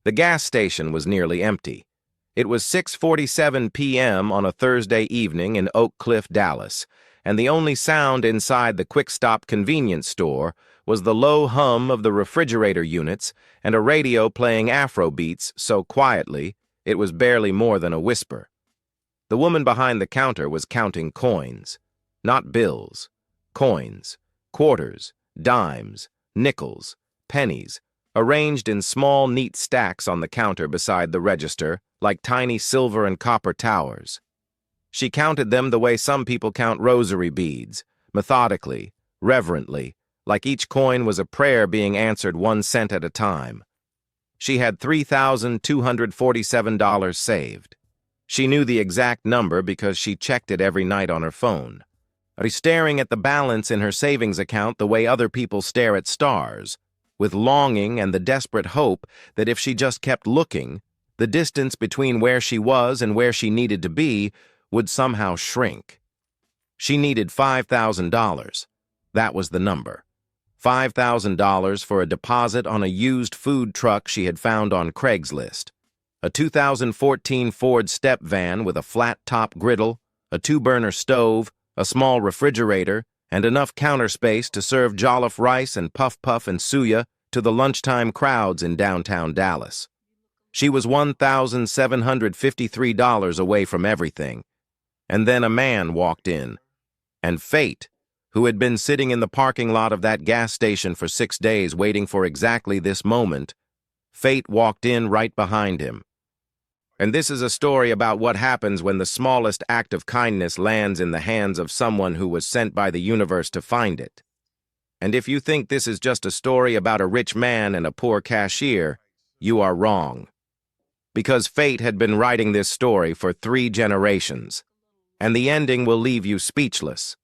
The gas station was nearly empty. It was 6:47 p.m. on a Thursday evening in Oak Cliff, Dallas, and the only sound inside the quick-stop convenience store was the low hum of the refrigerator units and a radio playing Afro beats so quietly it was barely more than a whisper. The woman behind the counter was counting coins. Not bills. Coins. Quarters. Dimes. Nickels. Pennies. Arranged in small, neat stacks on the counter beside the register, like tiny silver and copper towers. She counted them the way some people count rosary beads, methodically, reverently, like each coin was a prayer being answered 1 cent at a time. She had $3,247 saved. She knew the exact number because she checked it every night on her phone. Staring at the balance in her savings account the way other people stare at stars, with longing and the desperate hope that if she just kept looking, the distance between where she was and where she needed to be would somehow shrink. She needed $5,000. That was the number. $5,000 for a deposit on a used food truck she had found on Craigslist. A 2014 Ford step van with a flat-top griddle, a 2-burner stove, a small refrigerator, and enough counter space to serve jollof rice and puff-puff and suya to the lunchtime crowds in downtown Dallas. She was $1,753 away from everything. And then a man walked in. And fate, who had been sitting in the parking lot of that gas station for 6 days waiting for exactly this moment, fate walked in right behind him. And this is a story about what happens when the smallest act of kindness lands in the hands of someone who was sent by the universe to find it. And if you think this is just a story about a rich man and a poor cashier, you are wrong. Because fate had been writing this story for 3 generations, and the ending will leave you speechless.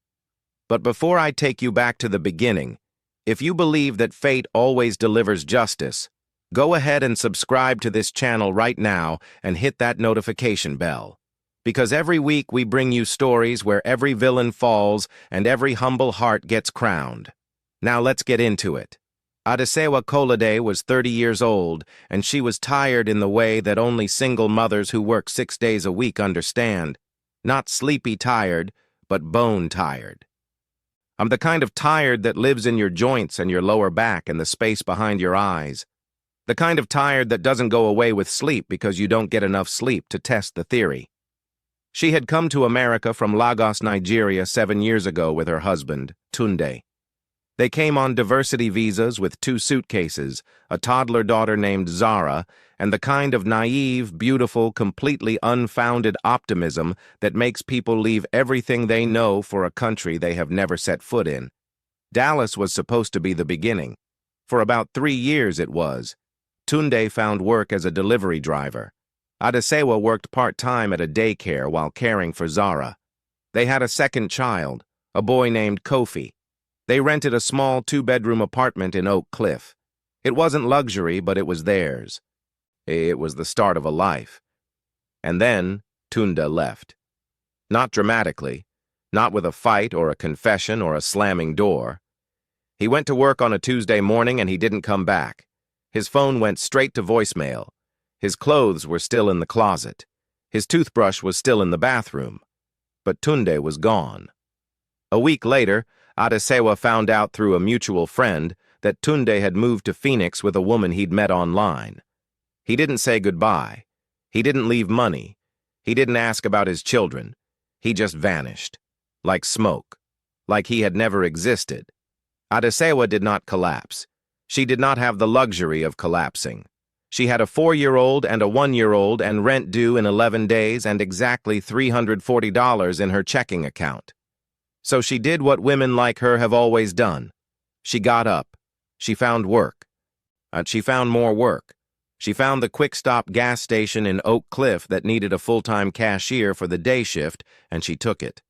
But before I take you back to the beginning, if you believe that fate always delivers justice, go ahead and subscribe to this channel right now and hit that notification bell. Because every week we bring you stories where every villain falls and every humble heart gets crowned. Now let's get into it. Adesewa Kolade was 30 years old, and she was tired in the way that only single mothers who work 6 days a week understand. Not sleepy tired, but bone tired. I'm the kind of tired that lives in your joints and your lower back and the space behind your eyes. The kind of tired that doesn't go away with sleep because you don't get enough sleep to test the theory. She had come to America from Lagos, Nigeria 7 years ago with her husband, Tunde. They came on diversity visas with 2 suitcases, a toddler daughter named Zara, and the kind of naive, beautiful, completely unfounded optimism that makes people leave everything they know for a country they have never set foot in. Dallas was supposed to be the beginning. For about 3 years it was. Tunde found work as a delivery driver. Adesewa worked part-time at a daycare while caring for Zara. They had a second child, a boy named Kofi. They rented a small 2-bedroom apartment in Oak Cliff. It wasn't luxury, but it was theirs. It was the start of a life. And then Tunde left. Not dramatically, not with a fight or a confession or a slamming door. He went to work on a Tuesday morning and he didn't come back. His phone went straight to voicemail. His clothes were still in the closet. His toothbrush was still in the bathroom. But Tunde was gone. A week later, Adesewa found out through a mutual friend that Tunde had moved to Phoenix with a woman he'd met online. He didn't say goodbye. He didn't leave money. He didn't ask about his children. He just vanished. Like smoke. Like he had never existed. Adesewa did not collapse. She did not have the luxury of collapsing. She had a 4-year-old and a 1-year-old and rent due in 11 days and exactly $340 in her checking account. So she did what women like her have always done. She got up. She found work. She found more work. She found the quick-stop gas station in Oak Cliff that needed a full-time cashier for the day shift, and she took it.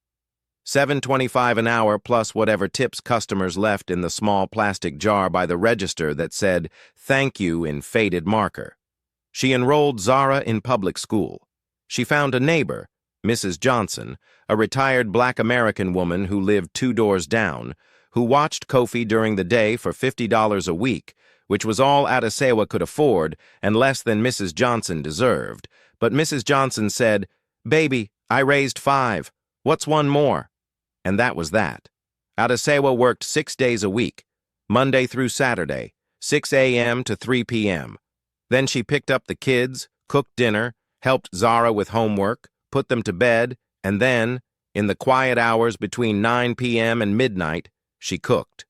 $7.25 an hour plus whatever tips customers left in the small plastic jar by the register that said, "Thank you" in faded marker. She enrolled Zara in public school. She found a neighbor, Mrs. Johnson, a retired Black American woman who lived 2 doors down, who watched Kofi during the day for $50 a week, which was all Adesewa could afford and less than Mrs. Johnson deserved. But Mrs. Johnson said, "Baby, I raised 5. What's one more?" And that was that. Adesewa worked 6 days a week, Monday through Saturday, 6 a.m. to 3 p.m. Then she picked up the kids, cooked dinner, helped Zara with homework, put them to bed, and then, in the quiet hours between 9 p.m. and midnight, she cooked.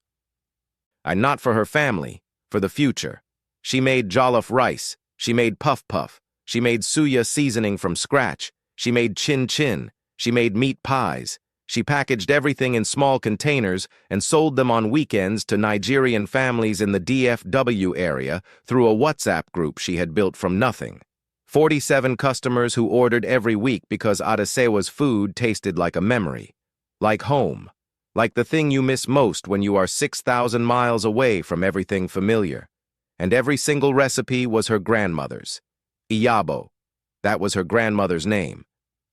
And not for her family, for the future. She made jollof rice, she made puff-puff, she made suya seasoning from scratch, she made chin-chin, she made meat pies. She packaged everything in small containers and sold them on weekends to Nigerian families in the DFW area through a WhatsApp group she had built from nothing. 47 customers who ordered every week because Adesewa's food tasted like a memory, like home, like the thing you miss most when you are 6,000 miles away from everything familiar. And every single recipe was her grandmother's. Iabo, that was her grandmother's name.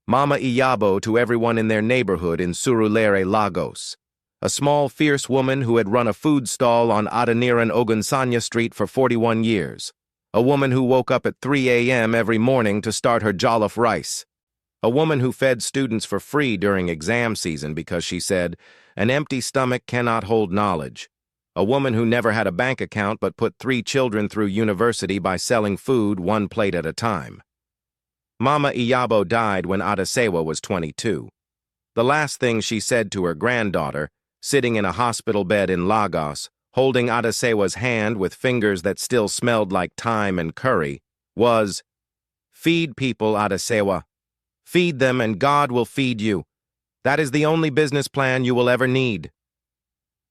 Mama Iabo to everyone in their neighborhood in Surulere, Lagos. A small, fierce woman who had run a food stall on Adeniran Ogunsanya Street for 41 years. A woman who woke up at 3 a.m. every morning to start her jollof rice. A woman who fed students for free during exam season because she said, "An empty stomach cannot hold knowledge." A woman who never had a bank account but put 3 children through university by selling food 1 plate at a time. Mama Iabo died when Adesewa was 22. The last thing she said to her granddaughter, sitting in a hospital bed in Lagos, holding Adesewa's hand with fingers that still smelled like thyme and curry, was, "Feed people, Adesewa. Feed them and God will feed you. That is the only business plan you will ever need."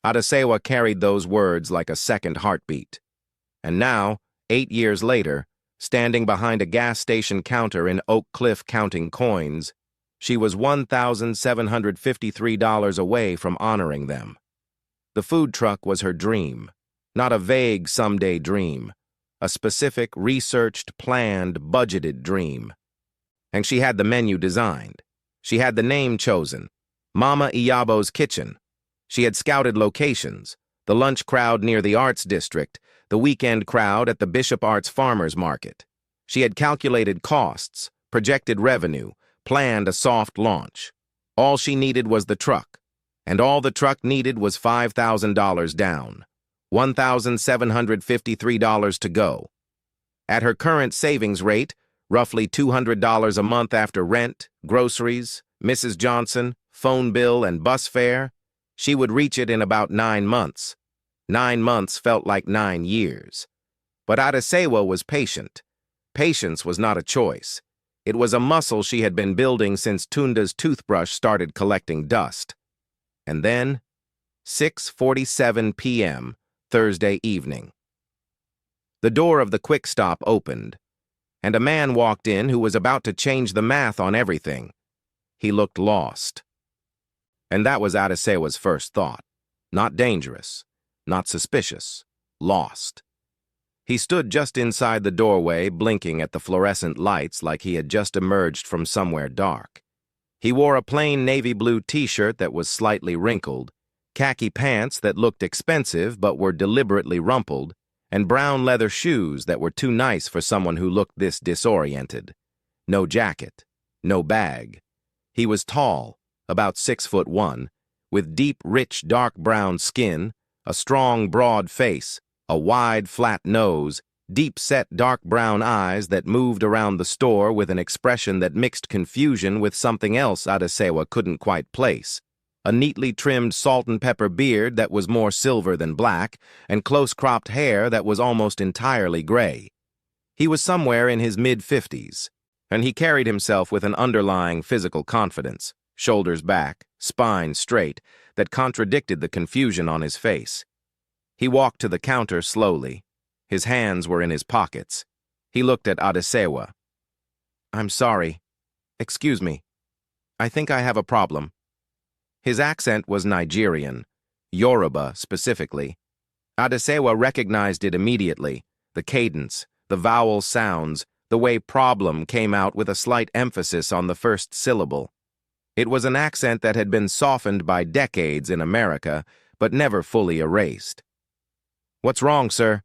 Adesewa carried those words like a second heartbeat. And now, 8 years later, standing behind a gas station counter in Oak Cliff counting coins, she was $1,753 away from honoring them. The food truck was her dream, not a vague someday dream, a specific, researched, planned, budgeted dream. And she had the menu designed. She had the name chosen, Mama Iyabo's Kitchen. She had scouted locations, the lunch crowd near the Arts District, the weekend crowd at the Bishop Arts Farmers Market. She had calculated costs, projected revenue, planned a soft launch. All she needed was the truck, and all the truck needed was $5,000 down, $1,753 to go. At her current savings rate, roughly $200 a month after rent, groceries, Mrs. Johnson, phone bill, and bus fare, she would reach it in about 9 months. 9 months felt like 9 years. But Adesewa was patient. Patience was not a choice. It was a muscle she had been building since Tunda's toothbrush started collecting dust. And then, 6:47 p.m., Thursday evening. The door of the quick stop opened, and a man walked in who was about to change the math on everything. He looked lost. And that was Adesewa's first thought. Not dangerous, not suspicious, lost. He stood just inside the doorway, blinking at the fluorescent lights like he had just emerged from somewhere dark. He wore a plain navy blue t-shirt that was slightly wrinkled, khaki pants that looked expensive but were deliberately rumpled, and brown leather shoes that were too nice for someone who looked this disoriented. No jacket, no bag. He was tall, about 6'1", with deep, rich, dark brown skin, a strong, broad face, a wide, flat nose, deep-set dark brown eyes that moved around the store with an expression that mixed confusion with something else Adesewa couldn't quite place, a neatly trimmed salt and pepper beard that was more silver than black, and close-cropped hair that was almost entirely gray. He was somewhere in his mid-50s, and he carried himself with an underlying physical confidence, shoulders back, spine straight, that contradicted the confusion on his face. He walked to the counter slowly. His hands were in his pockets. He looked at Adesewa. "I'm sorry. Excuse me. I think I have a problem." His accent was Nigerian, Yoruba specifically. Adesewa recognized it immediately, the cadence, the vowel sounds, the way problem came out with a slight emphasis on the first syllable. It was an accent that had been softened by decades in America, but never fully erased. "What's wrong, sir?"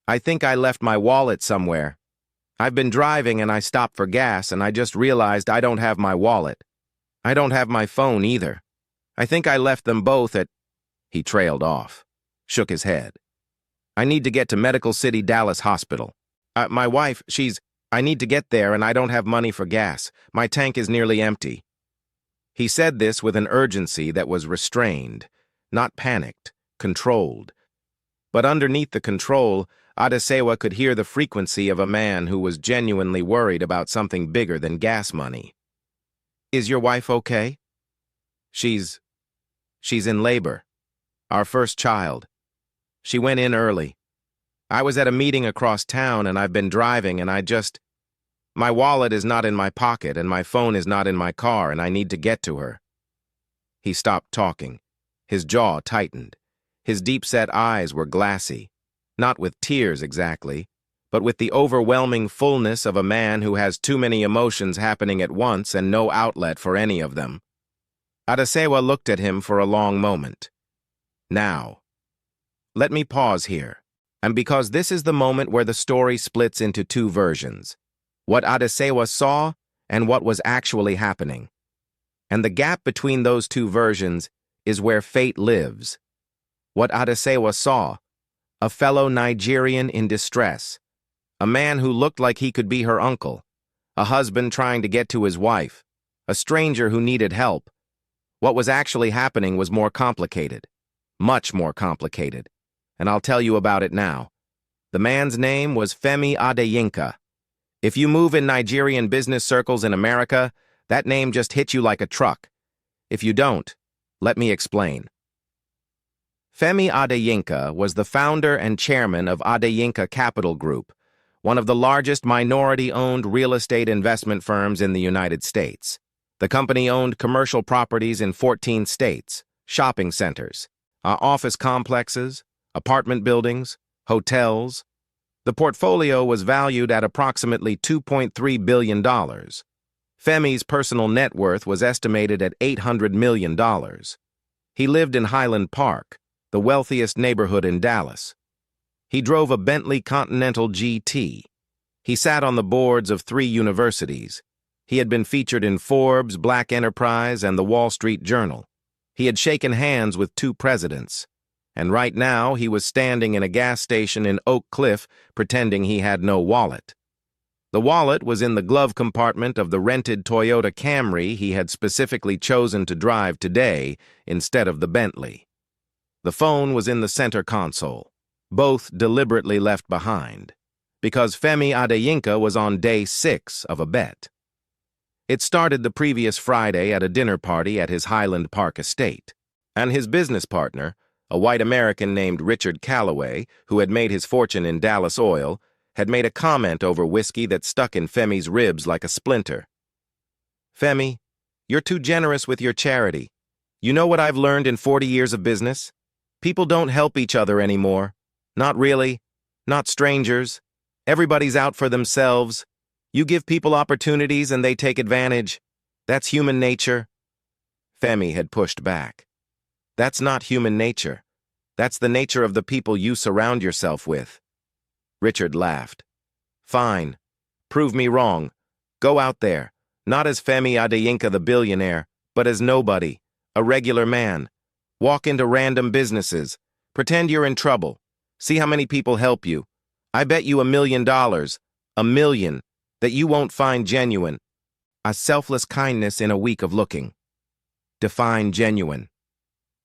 I think I left my wallet somewhere. I've been driving and I stopped for gas and I just realized I don't have my wallet. I don't have my phone either. I think I left them both at—" He trailed off, shook his head. "I need to get to Medical City Dallas Hospital. My wife, I need to get there and I don't have money for gas. My tank is nearly empty." He said this with an urgency that was restrained, not panicked, controlled. But underneath the control, Adesewa could hear the frequency of a man who was genuinely worried about something bigger than gas money. "Is your wife okay?" She's in labor. Our first child. She went in early. I was at a meeting across town and I've been driving and my wallet is not in my pocket and my phone is not in my car and I need to get to her." He stopped talking. His jaw tightened. His deep-set eyes were glassy. Not with tears exactly, but with the overwhelming fullness of a man who has too many emotions happening at once and no outlet for any of them. Adesewa looked at him for a long moment. "Now, let me pause here, and because this is the moment where the story splits into two versions, what Adesewa saw and what was actually happening. And the gap between those two versions is where fate lives. What Adesewa saw, a fellow Nigerian in distress, a man who looked like he could be her uncle, a husband trying to get to his wife, a stranger who needed help. What was actually happening was more complicated, much more complicated, and I'll tell you about it now. The man's name was Femi Adeyinka. If you move in Nigerian business circles in America, that name just hits you like a truck. If you don't, let me explain. Femi Adeyinka was the founder and chairman of Adeyinka Capital Group, one of the largest minority-owned real estate investment firms in the United States. The company owned commercial properties in 14 states, shopping centers, office complexes, apartment buildings, hotels. The portfolio was valued at approximately $2.3 billion. Femi's personal net worth was estimated at $800 million. He lived in Highland Park, the wealthiest neighborhood in Dallas. He drove a Bentley Continental GT. He sat on the boards of 3 universities. He had been featured in Forbes, Black Enterprise, and the Wall Street Journal. He had shaken hands with 2 presidents. And right now, he was standing in a gas station in Oak Cliff pretending he had no wallet. The wallet was in the glove compartment of the rented Toyota Camry he had specifically chosen to drive today instead of the Bentley. The phone was in the center console, both deliberately left behind, because Femi Adeyinka was on day 6 of a bet. It started the previous Friday at a dinner party at his Highland Park estate, and his business partner, a white American named Richard Calloway, who had made his fortune in Dallas oil, had made a comment over whiskey that stuck in Femi's ribs like a splinter. "Femi, you're too generous with your charity. You know what I've learned in 40 years of business? People don't help each other anymore. Not really. Not strangers. Everybody's out for themselves. You give people opportunities and they take advantage. That's human nature." Femi had pushed back. "That's not human nature. That's the nature of the people you surround yourself with." Richard laughed. "Fine. Prove me wrong. Go out there, not as Femi Adeyinka the billionaire, but as nobody, a regular man. Walk into random businesses. Pretend you're in trouble. See how many people help you. I bet you $1 million, $1 million, that you won't find genuine. A selfless kindness in a week of looking. Define genuine.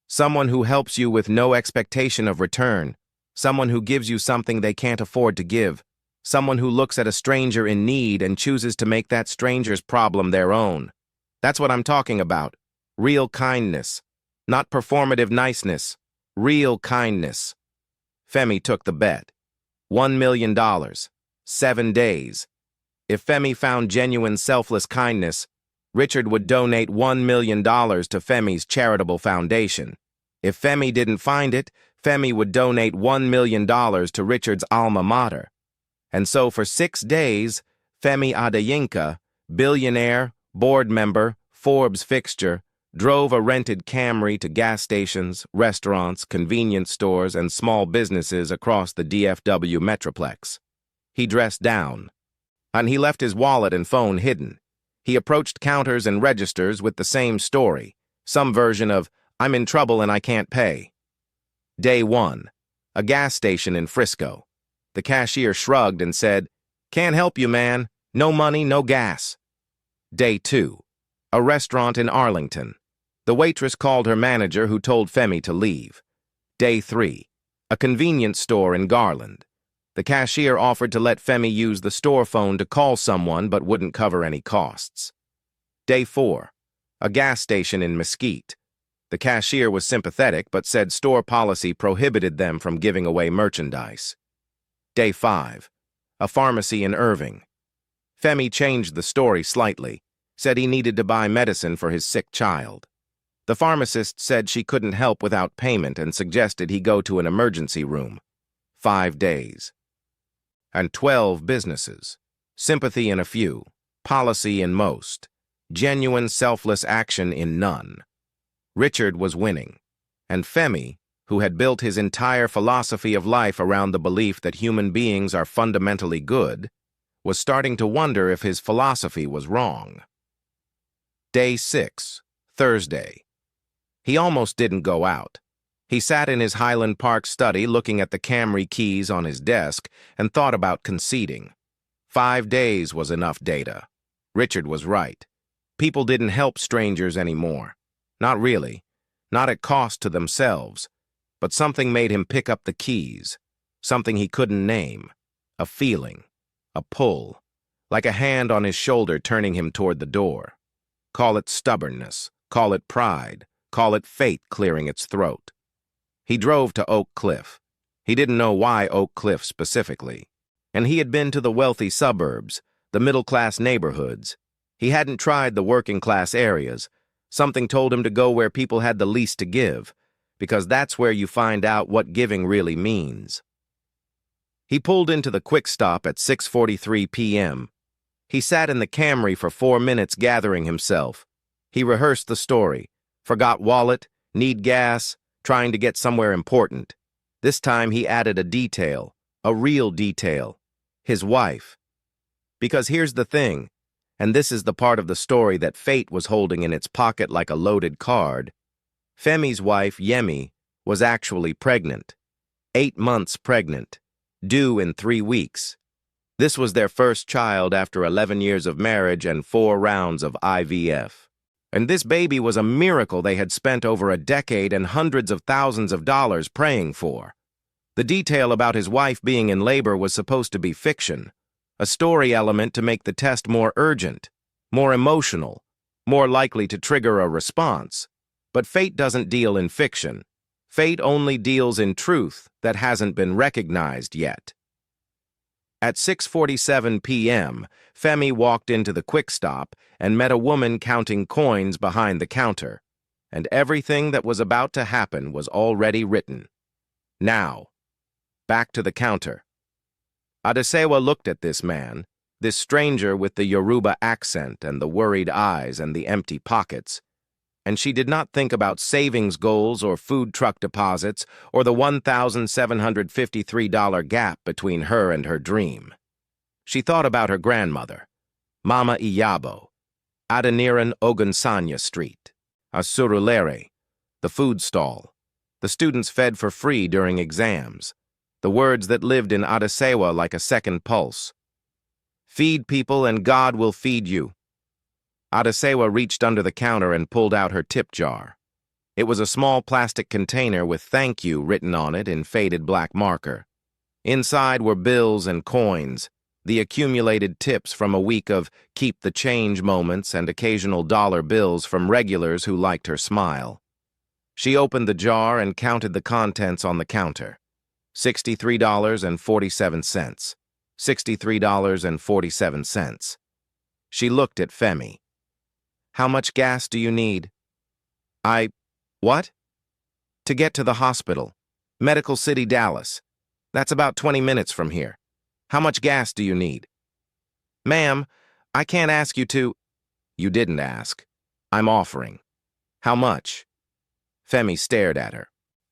Someone who helps you with no expectation of return. Someone who gives you something they can't afford to give. Someone who looks at a stranger in need and chooses to make that stranger's problem their own. That's what I'm talking about. Real kindness. Not performative niceness. Real kindness." Femi took the bet. $1 million. 7 days. If Femi found genuine selfless kindness, Richard would donate $1 million to Femi's charitable foundation. If Femi didn't find it, Femi would donate $1 million to Richard's alma mater. And so for 6 days, Femi Adeyinka, billionaire, board member, Forbes fixture, drove a rented Camry to gas stations, restaurants, convenience stores, and small businesses across the DFW Metroplex. He dressed down, and he left his wallet and phone hidden. He approached counters and registers with the same story, some version of, "I'm in trouble and I can't pay." Day 1. A gas station in Frisco. The cashier shrugged and said, "Can't help you, man. No money, no gas." Day 2. A restaurant in Arlington. The waitress called her manager, who told Femi to leave. Day 3. A convenience store in Garland. The cashier offered to let Femi use the store phone to call someone but wouldn't cover any costs. Day 4. A gas station in Mesquite. The cashier was sympathetic but said store policy prohibited them from giving away merchandise. Day 5. A pharmacy in Irving. Femi changed the story slightly, said he needed to buy medicine for his sick child. The pharmacist said she couldn't help without payment and suggested he go to an emergency room. 5 days. And 12 businesses. Sympathy in a few, policy in most, genuine selfless action in none. Richard was winning, and Femi, who had built his entire philosophy of life around the belief that human beings are fundamentally good, was starting to wonder if his philosophy was wrong. Day 6, Thursday. He almost didn't go out. He sat in his Highland Park study looking at the Camry keys on his desk and thought about conceding. 5 days was enough data. Richard was right. People didn't help strangers anymore. Not really. Not at cost to themselves. But something made him pick up the keys. Something he couldn't name. A feeling. A pull. Like a hand on his shoulder turning him toward the door. Call it stubbornness. Call it pride. Call it fate clearing its throat. He drove to Oak Cliff. He didn't know why Oak Cliff specifically. And he had been to the wealthy suburbs, the middle-class neighborhoods. He hadn't tried the working-class areas. Something told him to go where people had the least to give, because that's where you find out what giving really means. He pulled into the quick stop at 6:43 p.m. He sat in the Camry for 4 minutes gathering himself. He rehearsed the story. Forgot wallet, need gas, trying to get somewhere important. This time he added a detail, a real detail. His wife. Because here's the thing, and this is the part of the story that fate was holding in its pocket like a loaded card. Femi's wife, Yemi, was actually pregnant. 8 months pregnant. Due in 3 weeks. This was their first child after 11 years of marriage and 4 rounds of IVF. And this baby was a miracle they had spent over a decade and hundreds of thousands of dollars praying for. The detail about his wife being in labor was supposed to be fiction, a story element to make the test more urgent, more emotional, more likely to trigger a response. But fate doesn't deal in fiction. Fate only deals in truth that hasn't been recognized yet. At 6:47 p.m., Femi walked into the quick stop and met a woman counting coins behind the counter, and everything that was about to happen was already written. Now, back to the counter. Adesewa looked at this man, this stranger with the Yoruba accent and the worried eyes and the empty pockets, and she did not think about savings goals or food truck deposits or the $1,753 gap between her and her dream. She thought about her grandmother, Mama Iabo, Adeniran Ogunsanya Street, Asurulere, the food stall, the students fed for free during exams, the words that lived in Adesewa like a second pulse. Feed people and God will feed you. Adesewa reached under the counter and pulled out her tip jar. It was a small plastic container with "Thank you" written on it in faded black marker. Inside were bills and coins, the accumulated tips from a week of keep the change moments and occasional dollar bills from regulars who liked her smile. She opened the jar and counted the contents on the counter. $63.47. $63.47. She looked at Femi. How much gas do you need? What? To get to the hospital. Medical City, Dallas. That's about 20 minutes from here. How much gas do you need? Ma'am, I can't ask you to... You didn't ask. I'm offering. How much? Femi stared at her.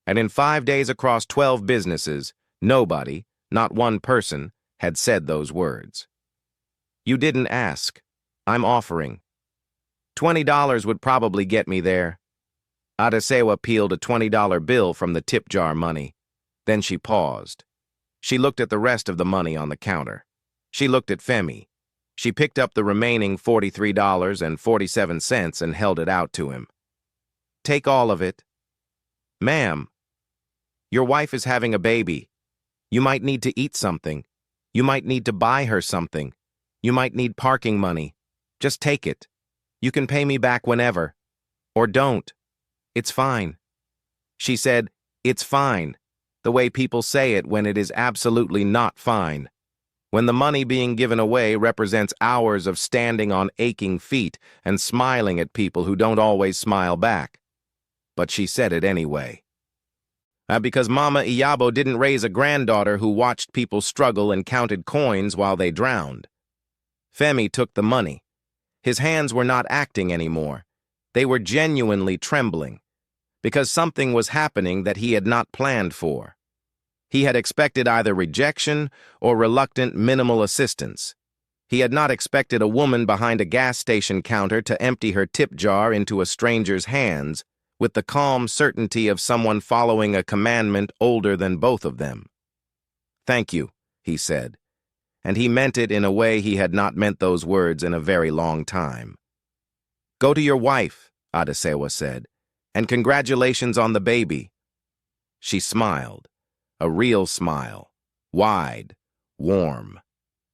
And in 5 days across 12 businesses, nobody, not one person, had said those words. You didn't ask. I'm offering. $20 would probably get me there. Adesewa peeled a $20 bill from the tip jar money. Then she paused. She looked at the rest of the money on the counter. She looked at Femi. She picked up the remaining $43.47 and held it out to him. Take all of it. Ma'am, your wife is having a baby. You might need to eat something. You might need to buy her something. You might need parking money. Just take it. You can pay me back whenever. Or don't. It's fine. She said, it's fine, the way people say it when it is absolutely not fine. When the money being given away represents hours of standing on aching feet and smiling at people who don't always smile back. But she said it anyway. Because Mama Iabo didn't raise a granddaughter who watched people struggle and counted coins while they drowned. Femi took the money. His hands were not acting anymore. They were genuinely trembling, because something was happening that he had not planned for. He had expected either rejection or reluctant minimal assistance. He had not expected a woman behind a gas station counter to empty her tip jar into a stranger's hands with the calm certainty of someone following a commandment older than both of them. Thank you, he said, and he meant it in a way he had not meant those words in a very long time. Go to your wife, Adesewa said, and congratulations on the baby. She smiled, a real smile, wide, warm.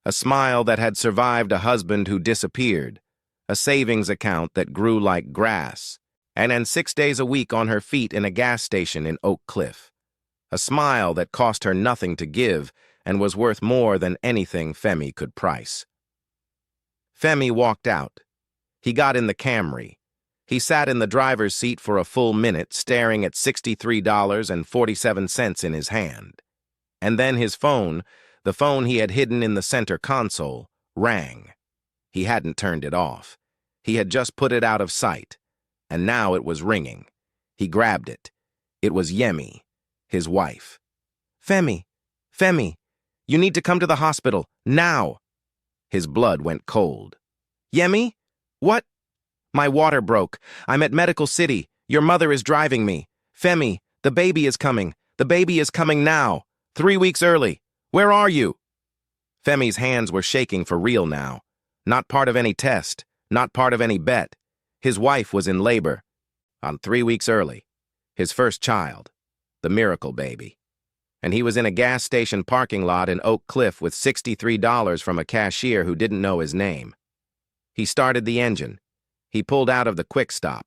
A smile that had survived a husband who disappeared, a savings account that grew like grass, and 6 days a week on her feet in a gas station in Oak Cliff. A smile that cost her nothing to give and was worth more than anything Femi could price. Femi walked out. He got in the Camry. He sat in the driver's seat for a full minute, staring at $63.47 in his hand. And then his phone, the phone he had hidden in the center console, rang. He hadn't turned it off. He had just put it out of sight. And now it was ringing. He grabbed it. It was Yemi, his wife. Femi, you need to come to the hospital, now. His blood went cold. Yemi? What? My water broke. I'm at Medical City. Your mother is driving me. Femi, the baby is coming. The baby is coming now. 3 weeks early. Where are you? Femi's hands were shaking for real now. Not part of any test. Not part of any bet. His wife was in labor. On 3 weeks early. His first child. The miracle baby. And he was in a gas station parking lot in Oak Cliff with $63 from a cashier who didn't know his name. He started the engine. He pulled out of the quick stop.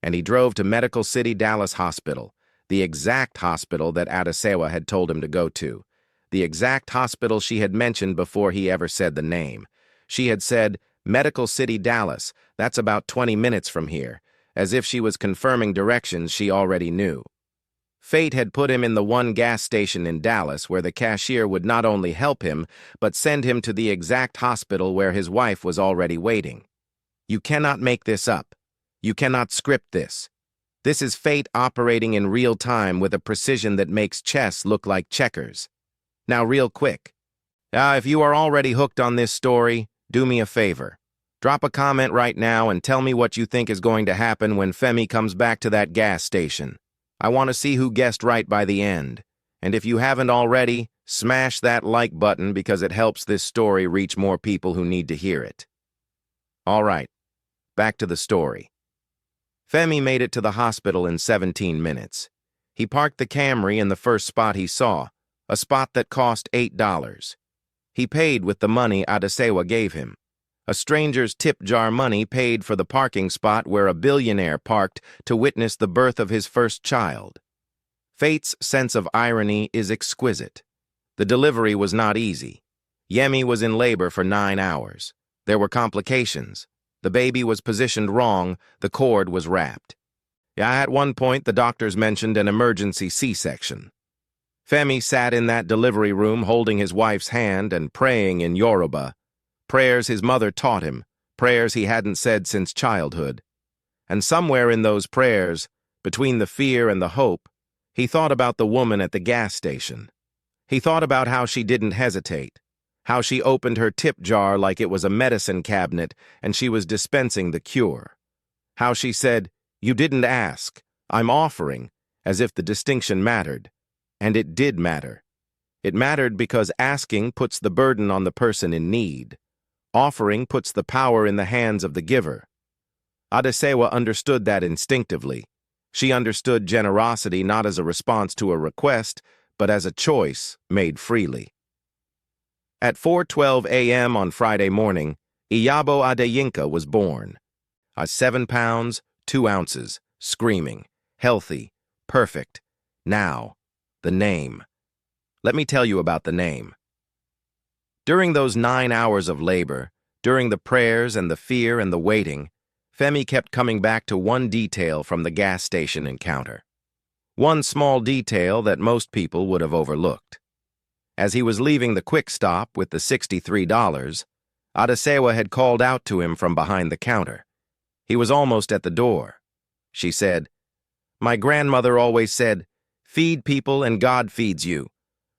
And he drove to Medical City Dallas Hospital, the exact hospital that Adesewa had told him to go to. The exact hospital she had mentioned before he ever said the name. She had said, Medical City Dallas, that's about 20 minutes from here, as if she was confirming directions she already knew. Fate had put him in the one gas station in Dallas where the cashier would not only help him, but send him to the exact hospital where his wife was already waiting. You cannot make this up. You cannot script this. This is fate operating in real time with a precision that makes chess look like checkers. Now, real quick. If you are already hooked on this story, do me a favor. Drop a comment right now and tell me what you think is going to happen when Femi comes back to that gas station. I want to see who guessed right by the end. And if you haven't already, smash that like button because it helps this story reach more people who need to hear it. All right, back to the story. Femi made it to the hospital in 17 minutes. He parked the Camry in the first spot he saw, a spot that cost $8. He paid with the money Adesewa gave him. A stranger's tip jar money paid for the parking spot where a billionaire parked to witness the birth of his first child. Fate's sense of irony is exquisite. The delivery was not easy. Yemi was in labor for 9 hours. There were complications. The baby was positioned wrong, the cord was wrapped. At one point, the doctors mentioned an emergency C-section. Femi sat in that delivery room holding his wife's hand and praying in Yoruba, prayers his mother taught him, prayers he hadn't said since childhood. And somewhere in those prayers, between the fear and the hope, he thought about the woman at the gas station. He thought about how she didn't hesitate, how she opened her tip jar like it was a medicine cabinet and she was dispensing the cure. How she said, "You didn't ask, I'm offering," as if the distinction mattered. And it did matter. It mattered because asking puts the burden on the person in need. Offering puts the power in the hands of the giver. Adesewa understood that instinctively. She understood generosity not as a response to a request, but as a choice made freely. At 4:12 a.m. on Friday morning, Iabo Adeyinka was born. 7 pounds, 2 ounces, screaming, healthy, perfect. Now, the name. Let me tell you about the name. During those 9 hours of labor, during the prayers and the fear and the waiting, Femi kept coming back to one detail from the gas station encounter. One small detail that most people would have overlooked. As he was leaving the quick stop with the $63, Adesewa had called out to him from behind the counter. He was almost at the door. She said, "My grandmother always said, 'Feed people and God feeds you.'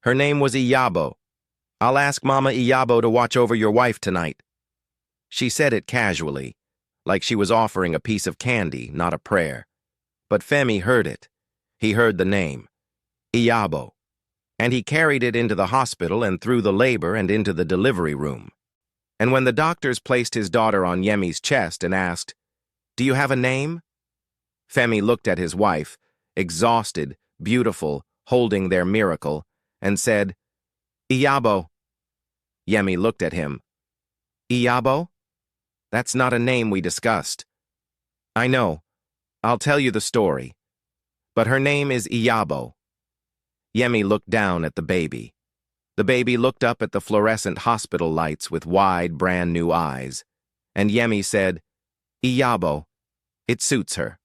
Her name was Iabo. I'll ask Mama Iabo to watch over your wife tonight." She said it casually, like she was offering a piece of candy, not a prayer. But Femi heard it. He heard the name, Iabo, and he carried it into the hospital and through the labor and into the delivery room. And when the doctors placed his daughter on Yemi's chest and asked, "Do you have a name?" Femi looked at his wife, exhausted, beautiful, holding their miracle, and said, "Iabo." Yemi looked at him. "Iabo? That's not a name we discussed." "I know. I'll tell you the story. But her name is Iabo." Yemi looked down at the baby. The baby looked up at the fluorescent hospital lights with wide, brand-new eyes. And Yemi said, "Iabo. It suits her."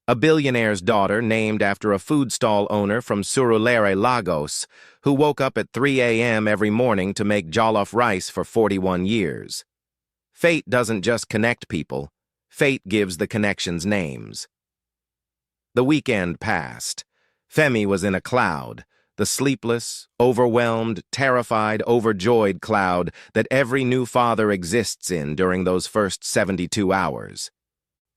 A billionaire's daughter named after a food stall owner from Surulere, Lagos, who woke up at 3 a.m. every morning to make jollof rice for 41 years. Fate doesn't just connect people. Fate gives the connections names. The weekend passed. Femi was in a cloud, the sleepless, overwhelmed, terrified, overjoyed cloud that every new father exists in during those first 72 hours.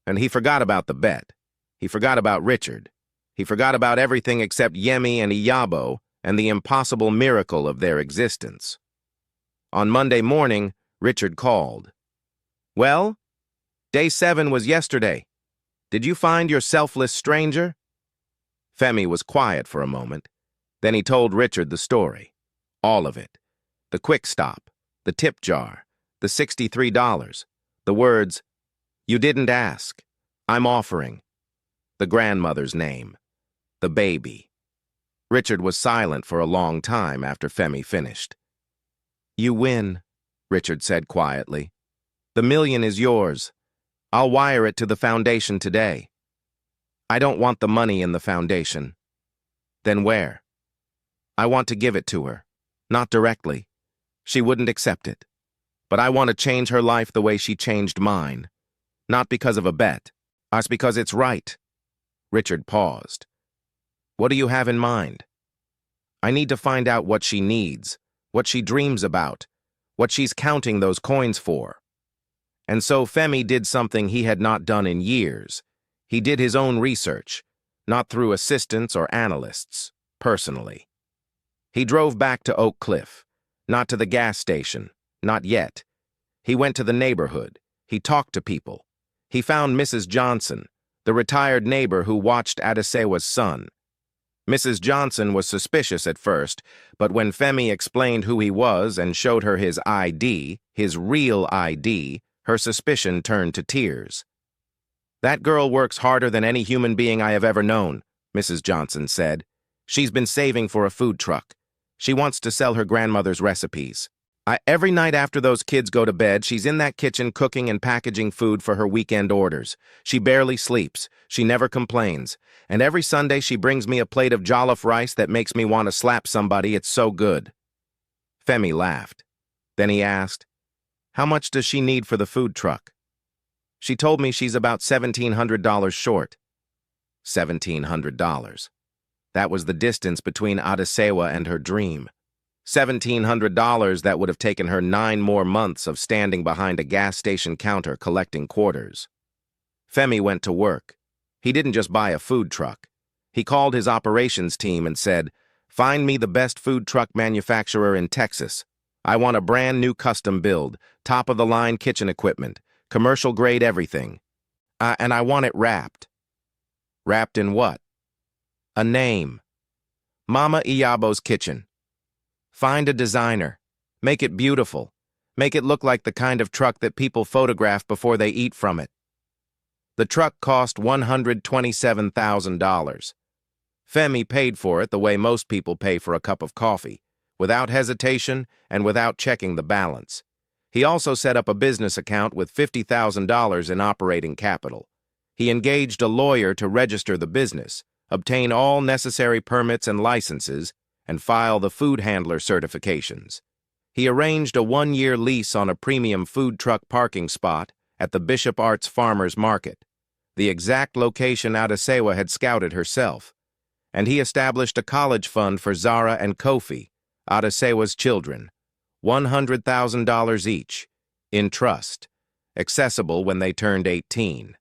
And he forgot about the bet. He forgot about Richard. He forgot about everything except Yemi and Iabo and the impossible miracle of their existence. On Monday morning, Richard called. "Well, day 7 was yesterday. Did you find your selfless stranger?" Femi was quiet for a moment. Then he told Richard the story. All of it. The quick stop, the tip jar, the $63, the words, "You didn't ask, I'm offering," the grandmother's name, the baby. Richard was silent for a long time after Femi finished. "You win," Richard said quietly. "The $1 million is yours. I'll wire it to the foundation today." "I don't want the money in the foundation." "Then where?" "I want to give it to her. Not directly. She wouldn't accept it. But I want to change her life the way she changed mine. Not because of a bet. It's because it's right." Richard paused. "What do you have in mind?" "I need to find out what she needs, what she dreams about, what she's counting those coins for." And so Femi did something he had not done in years. He did his own research, not through assistants or analysts, personally. He drove back to Oak Cliff, not to the gas station, not yet. He went to the neighborhood. He talked to people. He found Mrs. Johnson, the retired neighbor who watched Adesewa's son. Mrs. Johnson was suspicious at first, but when Femi explained who he was and showed her his ID, his real ID, her suspicion turned to tears. "That girl works harder than any human being I have ever known," Mrs. Johnson said. "She's been saving for a food truck. She wants to sell her grandmother's recipes. Every night after those kids go to bed, she's in that kitchen cooking and packaging food for her weekend orders. She barely sleeps. She never complains. And every Sunday she brings me a plate of jollof rice that makes me want to slap somebody. It's so good." Femi laughed. Then he asked, "How much does she need for the food truck?" She told me she's about $1,700 short. $1,700. That was the distance between Adesewa and her dream. $1,700 that would have taken her 9 more months of standing behind a gas station counter collecting quarters. Femi went to work. He didn't just buy a food truck. He called his operations team and said, "Find me the best food truck manufacturer in Texas. I want a brand new custom build, top-of-the-line kitchen equipment, commercial-grade everything. And I want it wrapped." Wrapped in what? A name. Mama Iabo's Kitchen. Find a designer. Make it beautiful. Make it look like the kind of truck that people photograph before they eat from it. The truck cost $127,000. Femi paid for it the way most people pay for a cup of coffee, without hesitation and without checking the balance. He also set up a business account with $50,000 in operating capital. He engaged a lawyer to register the business, obtain all necessary permits and licenses, and file the food handler certifications. He arranged a 1-year lease on a premium food truck parking spot at the Bishop Arts Farmers Market, the exact location Adesewa had scouted herself, and he established a college fund for Zara and Kofi, Adesewa's children, $100,000 each, in trust, accessible when they turned 18.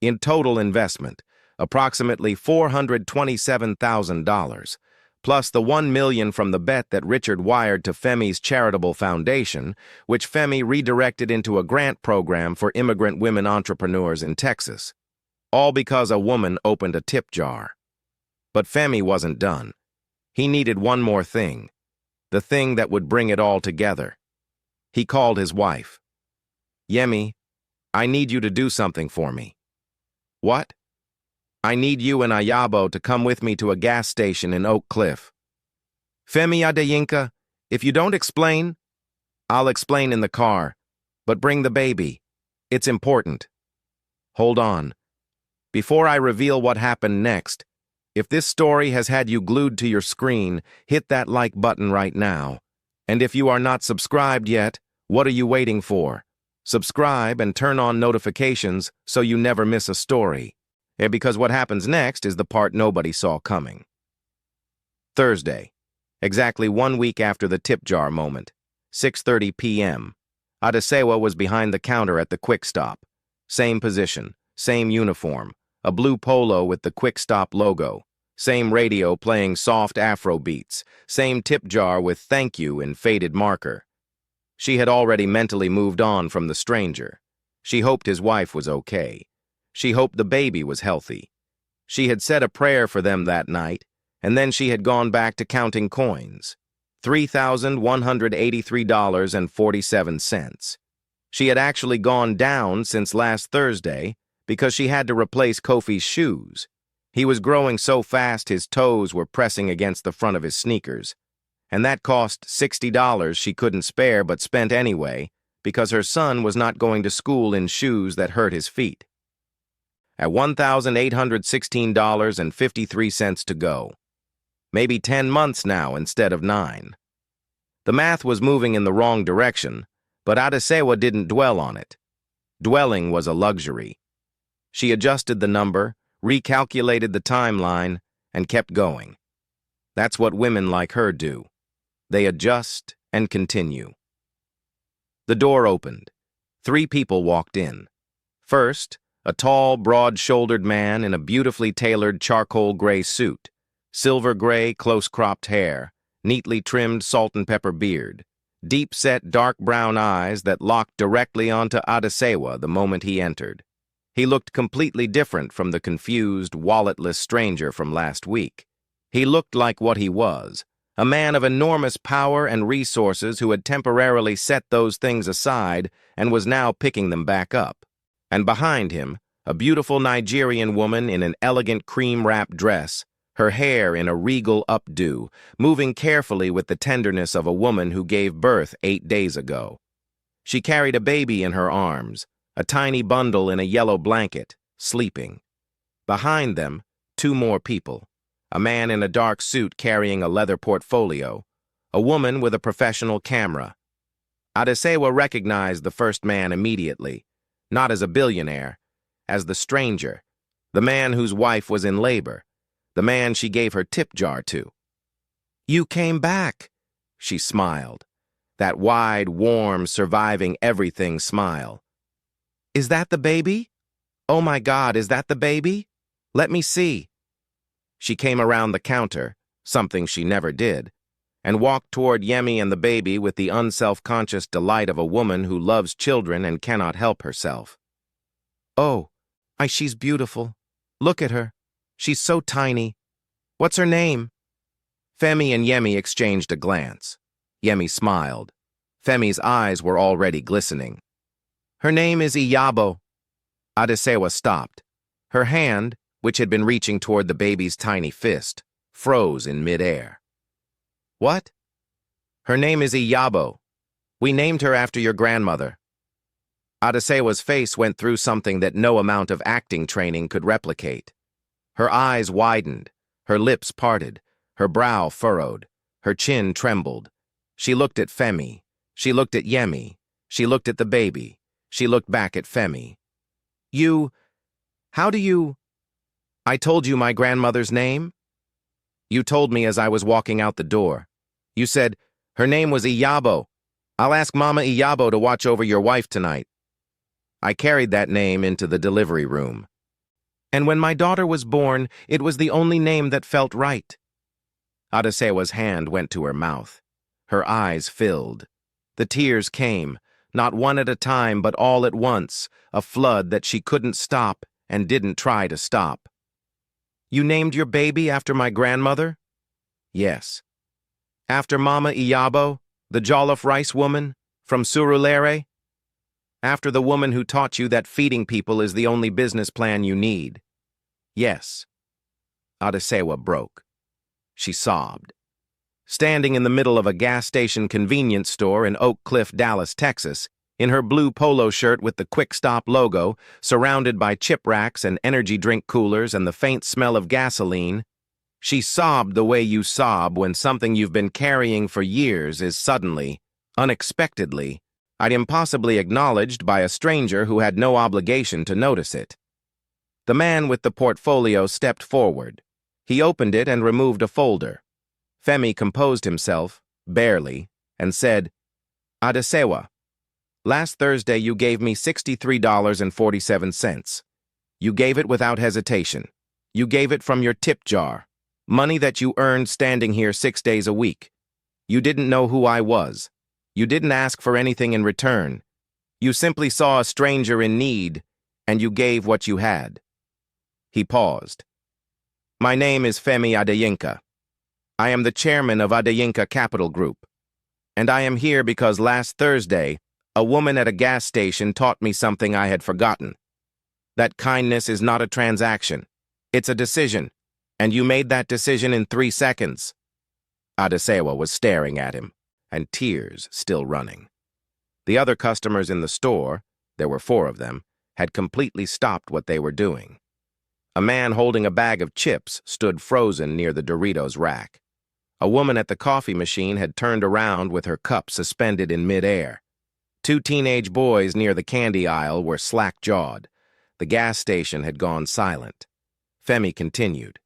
In total investment, approximately $427,000, plus the $1 million from the bet that Richard wired to Femi's charitable foundation, which Femi redirected into a grant program for immigrant women entrepreneurs in Texas. All because a woman opened a tip jar. But Femi wasn't done. He needed one more thing, the thing that would bring it all together. He called his wife. "Yemi, I need you to do something for me." "What?" "I need you and Iabo to come with me to a gas station in Oak Cliff." "Femi Adeyinka, if you don't explain..." "I'll explain in the car, but bring the baby. It's important." "Hold on. Before I reveal what happened next, if this story has had you glued to your screen, hit that like button right now. And if you are not subscribed yet, what are you waiting for? Subscribe and turn on notifications so you never miss a story. Because what happens next is the part nobody saw coming. Thursday, exactly 1 week after the tip jar moment, 6:30 p.m. Adesewa was behind the counter at the Quick Stop. Same position, same uniform, a blue polo with the Quick Stop logo, same radio playing soft Afro beats, same tip jar with "thank you" in faded marker. She had already mentally moved on from the stranger. She hoped his wife was okay. She hoped the baby was healthy. She had said a prayer for them that night, and then she had gone back to counting coins. $3,183.47. She had actually gone down since last Thursday because she had to replace Kofi's shoes. He was growing so fast his toes were pressing against the front of his sneakers. And that cost $60 she couldn't spare but spent anyway because her son was not going to school in shoes that hurt his feet. At $1,816.53 to go. Maybe 10 months now instead of 9. The math was moving in the wrong direction, but Adesewa didn't dwell on it. Dwelling was a luxury. She adjusted the number, recalculated the timeline, and kept going. That's what women like her do. They adjust and continue. The door opened. 3 people walked in. First, a tall, broad-shouldered man in a beautifully tailored charcoal gray suit, silver gray, close-cropped hair, neatly trimmed salt and pepper beard, deep-set dark brown eyes that locked directly onto Adesewa the moment he entered. He looked completely different from the confused, walletless stranger from last week. He looked like what he was, a man of enormous power and resources who had temporarily set those things aside and was now picking them back up. And behind him, a beautiful Nigerian woman in an elegant cream-wrapped dress, her hair in a regal updo, moving carefully with the tenderness of a woman who gave birth 8 days ago. She carried a baby in her arms, a tiny bundle in a yellow blanket, sleeping. Behind them, 2 more people, a man in a dark suit carrying a leather portfolio, a woman with a professional camera. Adesewa recognized the first man immediately, Not as a billionaire, as the stranger, the man whose wife was in labor, the man she gave her tip jar to. "You came back," she smiled, that wide, warm, surviving everything smile. "Is that the baby? Oh my God, is that the baby? Let me see." She came around the counter, something she never did, and walked toward Yemi and the baby with the unself-conscious delight of a woman who loves children and cannot help herself. "Oh, she's beautiful. Look at her. She's so tiny. What's her name?" Femi and Yemi exchanged a glance. Yemi smiled. Femi's eyes were already glistening. "Her name is Iabo." Adesewa stopped. Her hand, which had been reaching toward the baby's tiny fist, froze in midair. "What?" "Her name is Iabo. We named her after your grandmother." Adesewa's face went through something that no amount of acting training could replicate. Her eyes widened, her lips parted, her brow furrowed, her chin trembled. She looked at Femi. She looked at Yemi. She looked at the baby. She looked back at Femi. How do you... I told you my grandmother's name? You told me as I was walking out the door. You said, her name was Iabo. I'll ask Mama Iabo to watch over your wife tonight. I carried that name into the delivery room. And when my daughter was born, it was the only name that felt right. Adesewa's hand went to her mouth. Her eyes filled. The tears came, not one at a time but all at once, a flood that she couldn't stop and didn't try to stop. You named your baby after my grandmother? Yes. After Mama Iabo, the jollof rice woman, from Surulere? After the woman who taught you that feeding people is the only business plan you need? Yes. Adesewa broke. She sobbed. Standing in the middle of a gas station convenience store in Oak Cliff, Dallas, Texas, in her blue polo shirt with the Quick Stop logo, surrounded by chip racks and energy drink coolers and the faint smell of gasoline, she sobbed the way you sob when something you've been carrying for years is suddenly, unexpectedly, impossibly acknowledged by a stranger who had no obligation to notice it. The man with the portfolio stepped forward. He opened it and removed a folder. Femi composed himself, barely, and said, Adesewa, last Thursday you gave me $63.47. You gave it without hesitation. You gave it from your tip jar, money that you earned standing here 6 days a week. You didn't know who I was. You didn't ask for anything in return. You simply saw a stranger in need, and you gave what you had. He paused. My name is Femi Adeyinka. I am the chairman of Adeyinka Capital Group, and I am here because last Thursday, a woman at a gas station taught me something I had forgotten. That kindness is not a transaction. It's a decision, and you made that decision in 3 seconds. Adesewa was staring at him, and tears still running. The other customers in the store, there were 4 of them, had completely stopped what they were doing. A man holding a bag of chips stood frozen near the Doritos rack. A woman at the coffee machine had turned around with her cup suspended in midair. 2 teenage boys near the candy aisle were slack-jawed. The gas station had gone silent. Femi continued.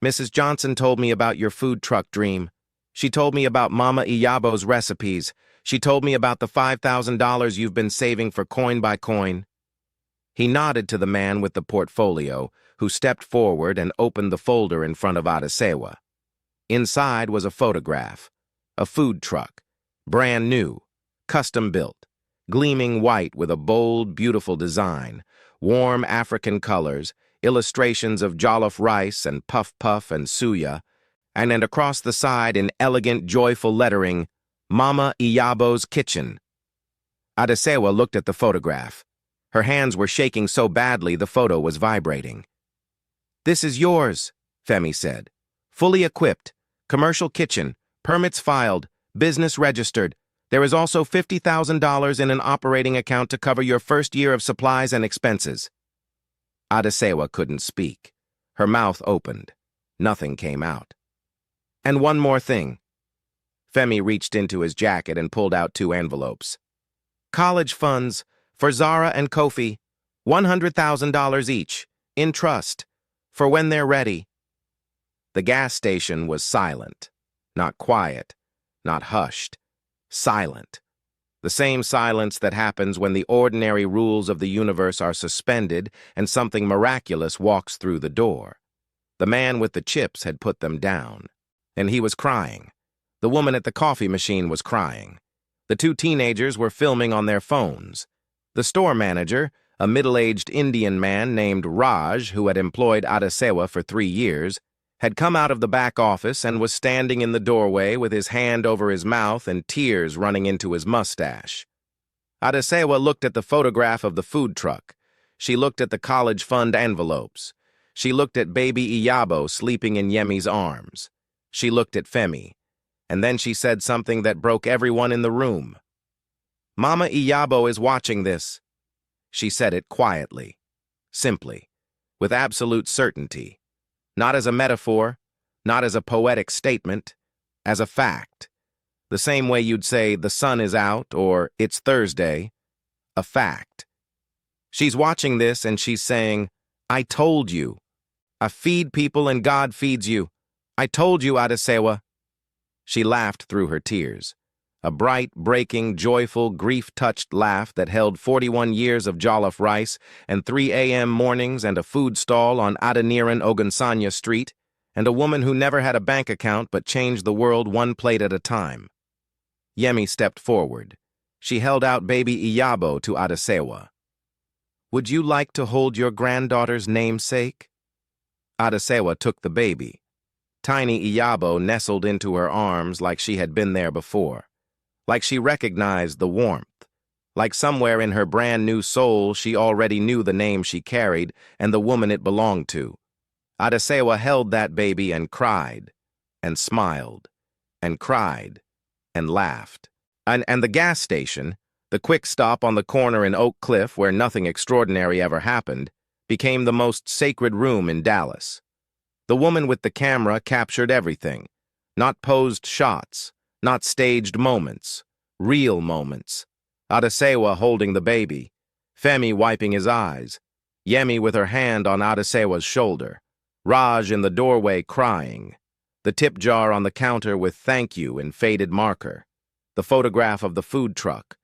Mrs. Johnson told me about your food truck dream. She told me about Mama Iyabo's recipes. She told me about the $5,000 you've been saving for coin by coin. He nodded to the man with the portfolio, who stepped forward and opened the folder in front of Adesewa. Inside was a photograph, a food truck, brand new, custom-built, gleaming white with a bold, beautiful design, warm African colors, illustrations of jollof rice and puff-puff and suya, and across the side in elegant, joyful lettering, Mama Iyabo's Kitchen. Adesewa looked at the photograph. Her hands were shaking so badly the photo was vibrating. This is yours, Femi said. Fully equipped, commercial kitchen, permits filed, business registered. There is also $50,000 in an operating account to cover your first year of supplies and expenses. Adesewa couldn't speak. Her mouth opened. Nothing came out. And one more thing. Femi reached into his jacket and pulled out 2 envelopes. College funds, For Zara and Kofi, $100,000 each, in trust, for when they're ready. The gas station was silent. Not quiet, not hushed. Silent. The same silence that happens when the ordinary rules of the universe are suspended and something miraculous walks through the door. The man with the chips had put them down, and he was crying. The woman at the coffee machine was crying. The two teenagers were filming on their phones. The store manager, a middle-aged Indian man named Raj, who had employed Adesewa for 3 years, had come out of the back office and was standing in the doorway with his hand over his mouth and tears running into his mustache. Adesewa looked at the photograph of the food truck. She looked at the college fund envelopes. She looked at baby Iabo sleeping in Yemi's arms. She looked at Femi. And then she said something that broke everyone in the room. "Mama Iabo is watching this." She said it quietly, simply, with absolute certainty. Not as a metaphor, not as a poetic statement, as a fact. The same way you'd say the sun is out or it's Thursday. A fact. She's watching this and she's saying, "I told you. I feed people and God feeds you. I told you, Adesewa." She laughed through her tears. A bright, breaking, joyful, grief-touched laugh that held 41 years of jollof rice and 3 a.m. mornings and a food stall on Adeniran Ogunsanya Street, and a woman who never had a bank account but changed the world one plate at a time. Yemi stepped forward. She held out baby Iabo to Adesewa. "Would you like to hold your granddaughter's namesake?" Adesewa took the baby. Tiny Iabo nestled into her arms like she had been there before. Like she recognized the warmth. Like somewhere in her brand-new soul she already knew the name she carried and the woman it belonged to. Adesewa held that baby and cried, and smiled, and cried, and laughed. And the gas station, the quick stop on the corner in Oak Cliff where nothing extraordinary ever happened, became the most sacred room in Dallas. The woman with the camera captured everything. Not posed shots. Not staged moments, real moments. Adesewa holding the baby, Femi wiping his eyes, Yemi with her hand on Adesewa's shoulder, Raj in the doorway crying, the tip jar on the counter with "thank you" in faded marker, the photograph of the food truck.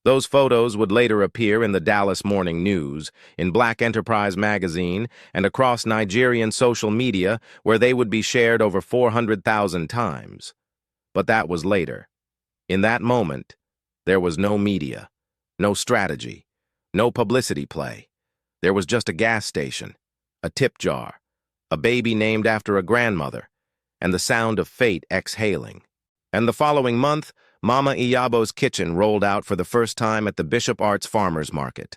Those photos would later appear in the Dallas Morning News, in Black Enterprise magazine, and across Nigerian social media where they would be shared over 400,000 times. But that was later. In that moment, there was no media, no strategy, no publicity play. There was just a gas station, a tip jar, a baby named after a grandmother, and the sound of fate exhaling. And the following month, Mama Iyabo's kitchen rolled out for the first time at the Bishop Arts Farmers Market.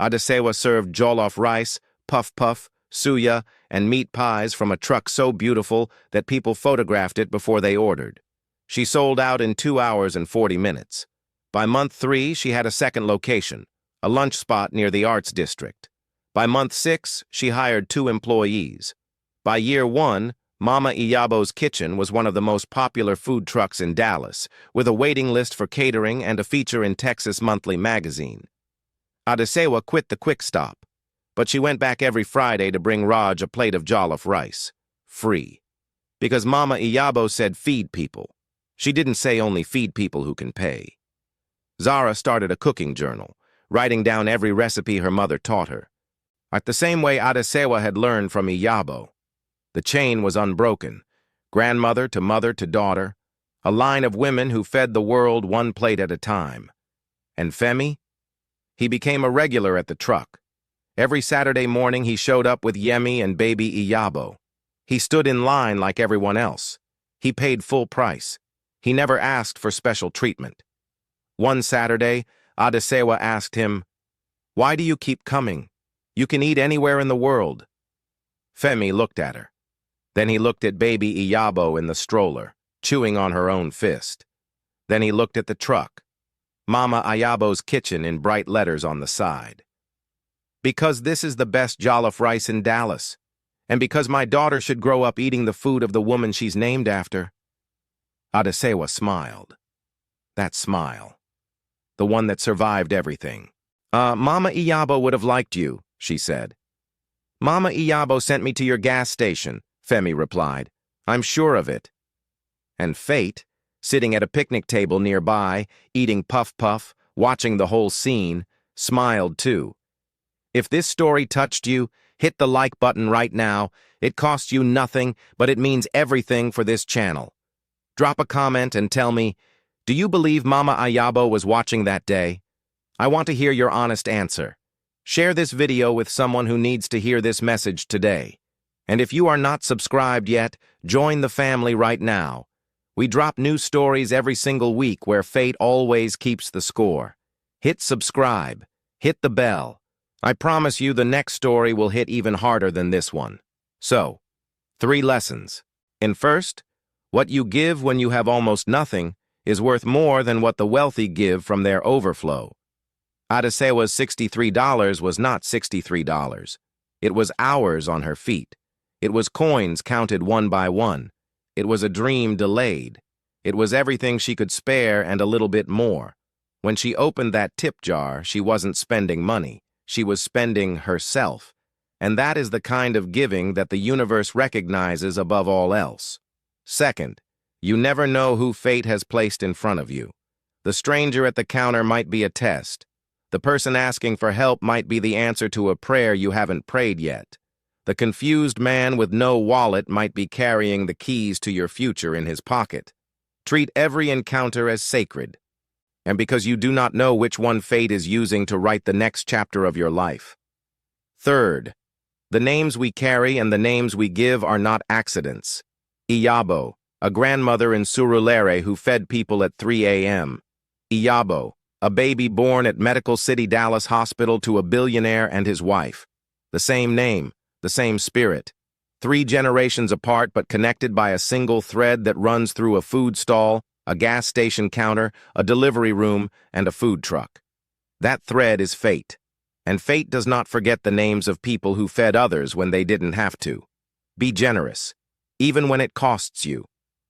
Adesewa served jollof rice, puff-puff, suya, and meat pies from a truck so beautiful that people photographed it before they ordered. She sold out in 2 hours and 40 minutes. By month 3, she had a second location, a lunch spot near the Arts District. By month 6, she hired 2 employees. By year 1, Mama Iyabo's Kitchen was one of the most popular food trucks in Dallas, with a waiting list for catering and a feature in Texas Monthly magazine. Adesewa quit the quick stop, but she went back every Friday to bring Raj a plate of jollof rice, free. Because Mama Iabo said feed people. She didn't say only feed people who can pay. Zara started a cooking journal, writing down every recipe her mother taught her. At the same way Adesewa had learned from Iabo. The chain was unbroken, grandmother to mother to daughter, a line of women who fed the world one plate at a time. And Femi? He became a regular at the truck. Every Saturday morning he showed up with Yemi and baby Iabo. He stood in line like everyone else. He paid full price. He never asked for special treatment. One Saturday, Adesewa asked him, "Why do you keep coming? You can eat anywhere in the world." Femi looked at her. Then he looked at baby Iabo in the stroller, chewing on her own fist. Then he looked at the truck, Mama Iyabo's Kitchen in bright letters on the side. "Because this is the best jollof rice in Dallas, and because my daughter should grow up eating the food of the woman she's named after." Adesewa smiled. That smile. The one that survived everything. Mama Iabo would have liked you, she said. Mama Iabo sent me to your gas station, Femi replied. I'm sure of it. And Fate, sitting at a picnic table nearby, eating puff-puff, watching the whole scene, smiled too. If this story touched you, hit the like button right now. It costs you nothing, but it means everything for this channel. Drop a comment and tell me, do you believe Mama Iabo was watching that day? I want to hear your honest answer. Share this video with someone who needs to hear this message today. And if you are not subscribed yet, join the family right now. We drop new stories every single week where fate always keeps the score. Hit subscribe. Hit the bell. I promise you the next story will hit even harder than this one. So, 3 lessons. In first, what you give when you have almost nothing is worth more than what the wealthy give from their overflow. Adesewa's $63 was not $63. It was hours on her feet. It was coins counted one by one. It was a dream delayed. It was everything she could spare and a little bit more. When she opened that tip jar, she wasn't spending money. She was spending herself. And that is the kind of giving that the universe recognizes above all else. Second, you never know who fate has placed in front of you. The stranger at the counter might be a test. The person asking for help might be the answer to a prayer you haven't prayed yet. The confused man with no wallet might be carrying the keys to your future in his pocket. Treat every encounter as sacred. And because you do not know which one fate is using to write the next chapter of your life. Third, the names we carry and the names we give are not accidents. Iabo, a grandmother in Surulere who fed people at 3 a.m. Iabo, a baby born at Medical City Dallas Hospital to a billionaire and his wife. The same name, the same spirit. 3 generations apart but connected by a single thread that runs through a food stall, a gas station counter, a delivery room, and a food truck. That thread is fate. And fate does not forget the names of people who fed others when they didn't have to. Be generous, even when it costs you,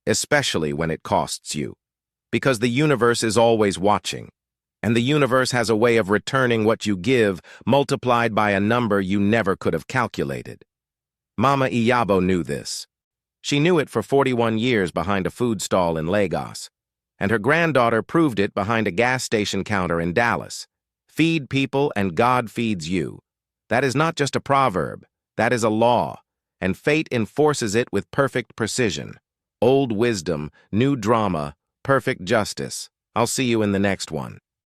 especially when it costs you. Because the universe is always watching. And the universe has a way of returning what you give multiplied by a number you never could have calculated. Mama Iabo knew this. She knew it for 41 years behind a food stall in Lagos. And her granddaughter proved it behind a gas station counter in Dallas. Feed people and God feeds you. That is not just a proverb. That is a law. And fate enforces it with perfect precision. Old wisdom, new drama, perfect justice. I'll see you in the next one.